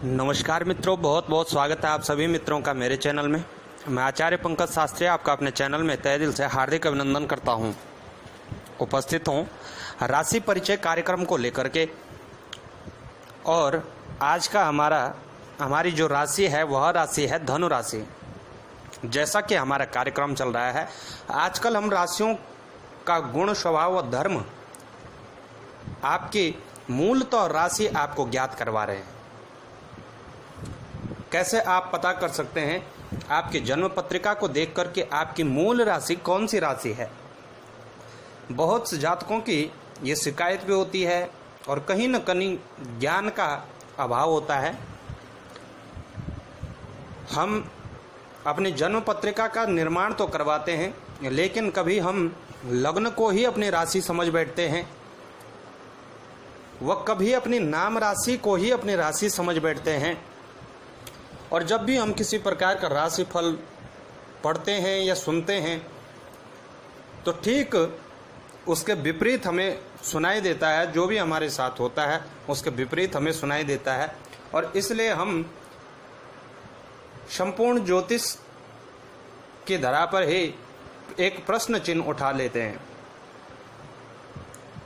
नमस्कार मित्रों, बहुत बहुत स्वागत है आप सभी मित्रों का मेरे चैनल में। मैं आचार्य पंकज शास्त्री आपका अपने चैनल में तहे दिल से हार्दिक अभिनंदन करता हूं। उपस्थित हूं राशि परिचय कार्यक्रम को लेकर के, और आज का हमारी जो राशि है वह राशि है धनु राशि। जैसा कि हमारा कार्यक्रम चल रहा है, आजकल हम राशियों का गुण, स्वभाव और धर्म, आपकी मूलतः राशि आपको ज्ञात करवा रहे हैं। कैसे आप पता कर सकते हैं आपकी जन्म पत्रिका को देख करके आपकी मूल राशि कौन सी राशि है। बहुत से जातकों की ये शिकायत भी होती है और कहीं न कहीं ज्ञान का अभाव होता है। हम अपनी जन्म पत्रिका का निर्माण तो करवाते हैं, लेकिन कभी हम लग्न को ही अपनी राशि समझ बैठते हैं, वह कभी अपनी नाम राशि को ही अपनी राशि समझ बैठते हैं। और जब भी हम किसी प्रकार का राशिफल पढ़ते हैं या सुनते हैं तो ठीक उसके विपरीत हमें सुनाई देता है। जो भी हमारे साथ होता है उसके विपरीत हमें सुनाई देता है, और इसलिए हम संपूर्ण ज्योतिष की धरा पर ही एक प्रश्न चिन्ह उठा लेते हैं।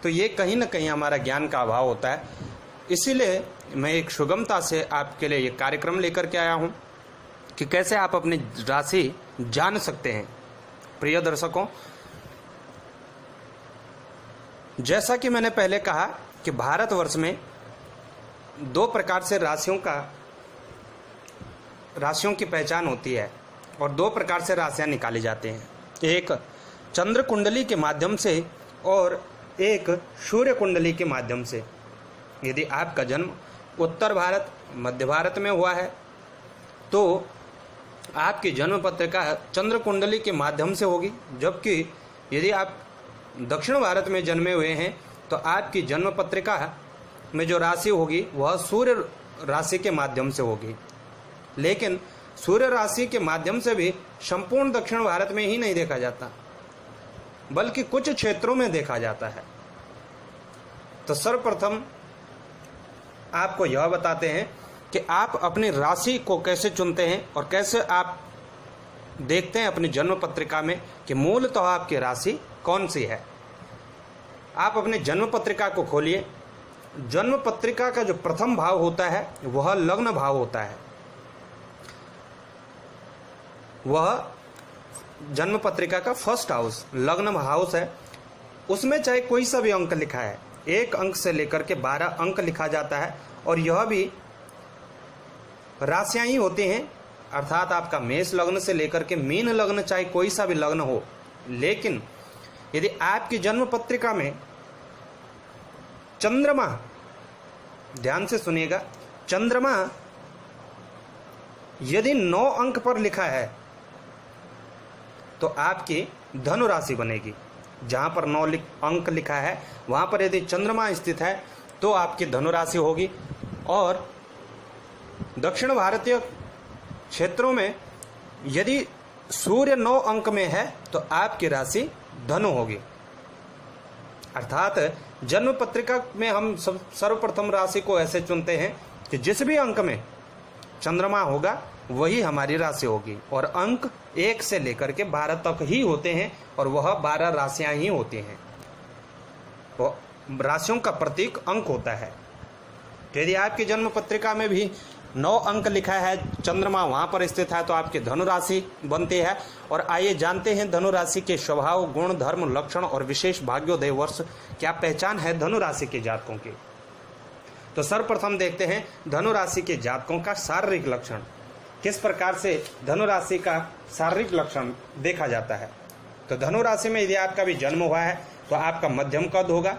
तो ये कहीं ना कहीं हमारा ज्ञान का अभाव होता है। इसीलिए मैं एक सुगमता से आपके लिए ये कार्यक्रम लेकर के आया हूँ कि कैसे आप अपनी राशि जान सकते हैं। प्रिय दर्शकों, जैसा कि मैंने पहले कहा कि भारतवर्ष में दो प्रकार से राशियों की पहचान होती है और दो प्रकार से राशियां निकाली जाती हैं। एक चंद्र कुंडली के माध्यम से और एक सूर्य कुंडली के माध्यम से। यदि आपका जन्म उत्तर भारत, मध्य भारत में हुआ है तो आपकी जन्म पत्रिका चंद्र कुंडली के माध्यम से होगी, जबकि यदि आप दक्षिण भारत में जन्मे हुए हैं तो आपकी जन्म पत्रिका में जो राशि होगी वह सूर्य राशि के माध्यम से होगी। लेकिन सूर्य राशि के माध्यम से भी संपूर्ण दक्षिण भारत में ही नहीं देखा जाता, बल्कि कुछ क्षेत्रों में देखा जाता है। तो सर्वप्रथम आपको यह बताते हैं कि आप अपनी राशि को कैसे चुनते हैं और कैसे आप देखते हैं अपनी जन्म पत्रिका में कि मूलतः आपकी राशि कौन सी है। आप अपनी जन्म पत्रिका को खोलिए। जन्म पत्रिका का जो प्रथम भाव होता है वह लग्न भाव होता है। वह जन्म पत्रिका का फर्स्ट हाउस लग्न हाउस है। उसमें चाहे कोई सा भी अंक लिखा है, 1 अंक से लेकर के 12 अंक लिखा जाता है, और यह भी राशियां ही होती हैं। अर्थात आपका मेष लग्न से लेकर के मीन लग्न, चाहे कोई सा भी लग्न हो। लेकिन यदि आपकी जन्म पत्रिका में चंद्रमा, ध्यान से सुनिएगा, चंद्रमा यदि 9 अंक पर लिखा है तो आपकी धनु राशि बनेगी। जहां पर 9 अंक लिखा है वहां पर यदि चंद्रमा स्थित है तो आपकी धनु राशि होगी। और दक्षिण भारतीय क्षेत्रों में यदि सूर्य 9 अंक में है तो आपकी राशि धनु होगी। अर्थात जन्म पत्रिका में हम सर्वप्रथम राशि को ऐसे चुनते हैं कि जिस भी अंक में चंद्रमा होगा वही हमारी राशि होगी, और अंक 1 से लेकर के 12 तक ही होते हैं, और वह 12 राशियां ही होती हैं। तो राशियों का प्रतीक अंक होता है। यदि आपकी जन्म पत्रिका में भी 9 अंक लिखा है, चंद्रमा वहां पर स्थित है, तो आपकी धनु राशि बनती है। और आइए जानते हैं धनु राशि के स्वभाव, गुण, धर्म, लक्षण और विशेष भाग्योदय वर्ष क्या पहचान है धनु राशि के जातकों की। तो सर्वप्रथम देखते हैं धनु राशि के जातकों का शारीरिक लक्षण। किस प्रकार से धनु राशि का शारीरिक लक्षण देखा जाता है। तो धनु राशि में यदि आपका भी जन्म हुआ है तो आपका मध्यम कद होगा।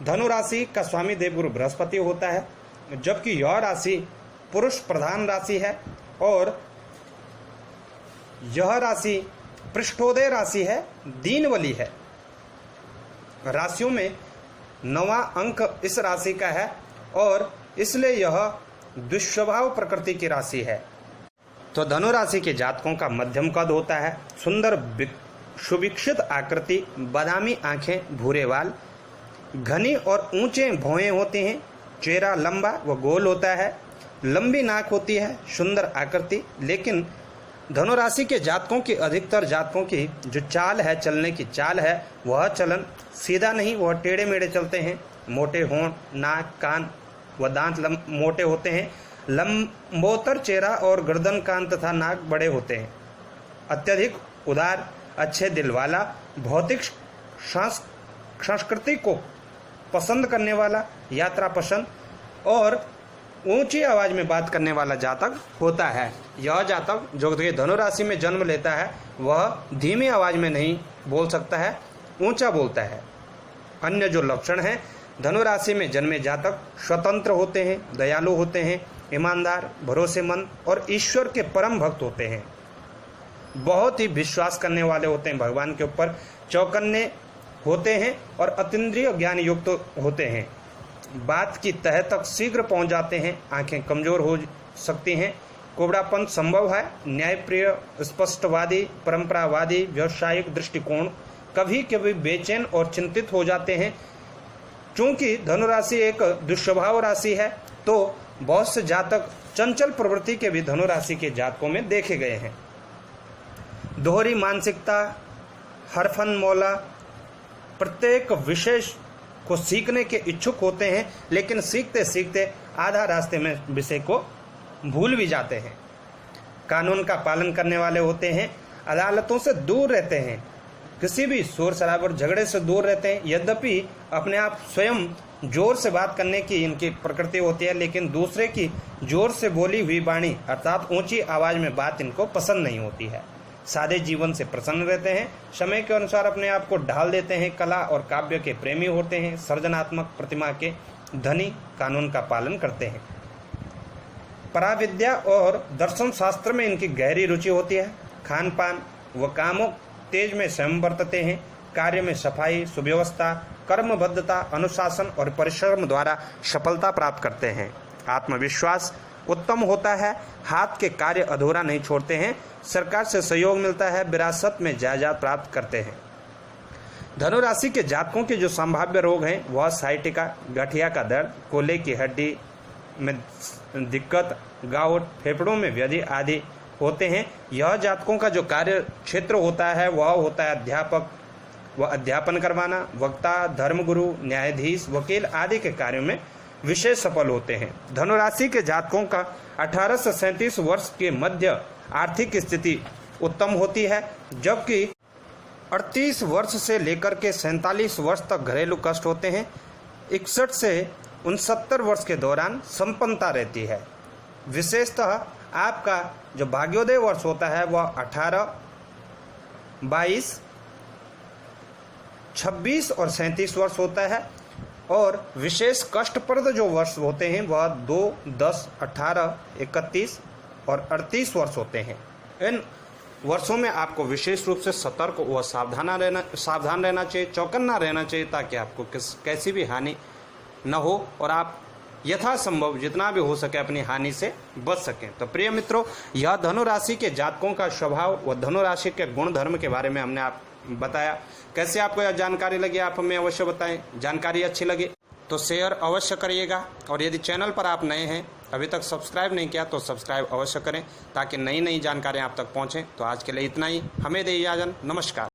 धनु राशि का स्वामी देवगुरु बृहस्पति होता है, जबकि यह राशि पुरुष प्रधान राशि है, और यह राशि पृष्ठोदय राशि है, दीनवली है। राशियों में 9वां अंक इस राशि का है, और इसलिए यह दुष्स्वभाव प्रकृति की राशि है। तो धनु राशि के जातकों का मध्यम कद होता है, सुंदर सुविकसित आकृति, बादामी आंखें, भूरे बाल, घनी और ऊंचे भौहें होते हैं, चेहरा लंबा व गोल होता है, लंबी नाक होती है, सुंदर आकृति। लेकिन धनु राशि के जातकों की, अधिकतर जातकों की जो चाल है, चलने की चाल है, वह चलन सीधा नहीं, वह टेढ़े मेढ़े चलते हैं। मोटे होंठ, नाक, कान व दांत मोटे होते हैं। लंबोतर चेहरा और गर्दन, कान तथा नाक बड़े होते हैं। अत्यधिक उदार, अच्छे दिल वाला, भौतिक संस्कृति को पसंद करने वाला, यात्रा पसंद और ऊंची आवाज में बात करने वाला जातक होता है। यह जातक जो धनु राशि में जन्म लेता है वह धीमी आवाज में नहीं बोल सकता है, ऊंचा बोलता है। अन्य जो लक्षण हैं, धनु राशि में जन्मे जातक स्वतंत्र होते हैं, दयालु होते हैं, ईमानदार, भरोसेमंद और ईश्वर के परम भक्त होते हैं। बहुत ही विश्वास करने वाले होते हैं भगवान के ऊपर, चौकन्ने होते हैं और अतीन्द्रिय ज्ञान युक्त होते हैं। बात की तह तक शीघ्र पहुंच जाते हैं। आंखें कमजोर हो सकती हैं, कोबड़ापन संभव है। न्यायप्रिय, स्पष्टवादी, परंपरावादी, व्यावसायिक दृष्टिकोण, कभी कभी बेचैन और चिंतित हो जाते हैं। चूंकि धनुराशि एक दुस्वभाव राशि है, तो बहुत से जातक चंचल प्रवृत्ति के भी धनुराशि के जातकों में देखे गए हैं। दोहरी मानसिकता, हरफन मौला, प्रत्येक विशेष को सीखने के इच्छुक होते हैं, लेकिन सीखते सीखते आधा रास्ते में विषय को भूल भी जाते हैं। कानून का पालन करने वाले होते हैं, अदालतों से दूर रहते हैं, किसी भी शोर शराबर झगड़े से दूर रहते हैं। यद्यपि अपने आप स्वयं जोर से बात करने की इनकी प्रकृति होती है, लेकिन दूसरे की जोर से बोली हुई वाणी अर्थात ऊंची आवाज में बात इनको पसंद नहीं होती है। सादे जीवन से प्रसन्न रहते हैं, समय के अनुसार अपने आप को ढाल देते हैं, कला और काव्य के प्रेमी होते हैं, सृजनात्मक प्रतिमा के धनी, कानून का पालन करते हैं। पराविद्या और दर्शन शास्त्र में इनकी गहरी रुचि होती है। खान पान व कामों तेज में स्वयं बरतते हैं। कार्य में सफाई, सुव्यवस्था, कर्मबद्धता, अनुशासन और परिश्रम द्वारा सफलता प्राप्त करते हैं। आत्मविश्वास उत्तम होता है, हाथ के कार्य अधूरा नहीं छोड़ते हैं। सरकार से सहयोग मिलता है, विरासत में जायदाद प्राप्त करते हैं। धनु राशि के जातकों के जो संभाव्य रोग हैं वह साइटिका, गठिया का दर्द, कोले की हड्डी में दिक्कत, गाउट, फेफड़ों में व्याधि आदि होते हैं। यह जातकों का जो कार्य क्षेत्र होता है वह होता है अध्यापक व अध्यापन करवाना, वक्ता, धर्मगुरु, न्यायाधीश, वकील आदि के कार्यों में विशेष सफल होते हैं। धनुराशि के जातकों का 18 से 37 वर्ष के मध्य आर्थिक स्थिति उत्तम होती है, जबकि 38 वर्ष से लेकर के 47 वर्ष तक घरेलू कष्ट होते हैं। 61 से 69 वर्ष के दौरान संपन्नता रहती है। विशेषतः आपका जो भाग्योदय वर्ष होता है वह 18, 22, 26 और 37 वर्ष होता है, और विशेष कष्टप्रद जो वर्ष होते हैं वह 2, 10, 18, 31 और 38 वर्ष होते हैं। इन वर्षों में आपको विशेष रूप से सतर्क व सावधान रहना चाहिए, चौकन्ना रहना चाहिए, ताकि आपको कैसी भी हानि न हो और आप यथासंभव जितना भी हो सके अपनी हानि से बच सकें। तो प्रिय मित्रों, यह धनु राशि के जातकों का स्वभाव व धनु राशि के गुण धर्म के बारे में हमने आप बताया। कैसे आपको यह जानकारी लगी आप हमें अवश्य बताएं। जानकारी अच्छी लगी तो शेयर अवश्य करिएगा, और यदि चैनल पर आप नए हैं, अभी तक सब्सक्राइब नहीं किया तो सब्सक्राइब अवश्य करें, ताकि नई नई जानकारियां आप तक पहुंचें। तो आज के लिए इतना ही, हमें दे इजाजत, नमस्कार।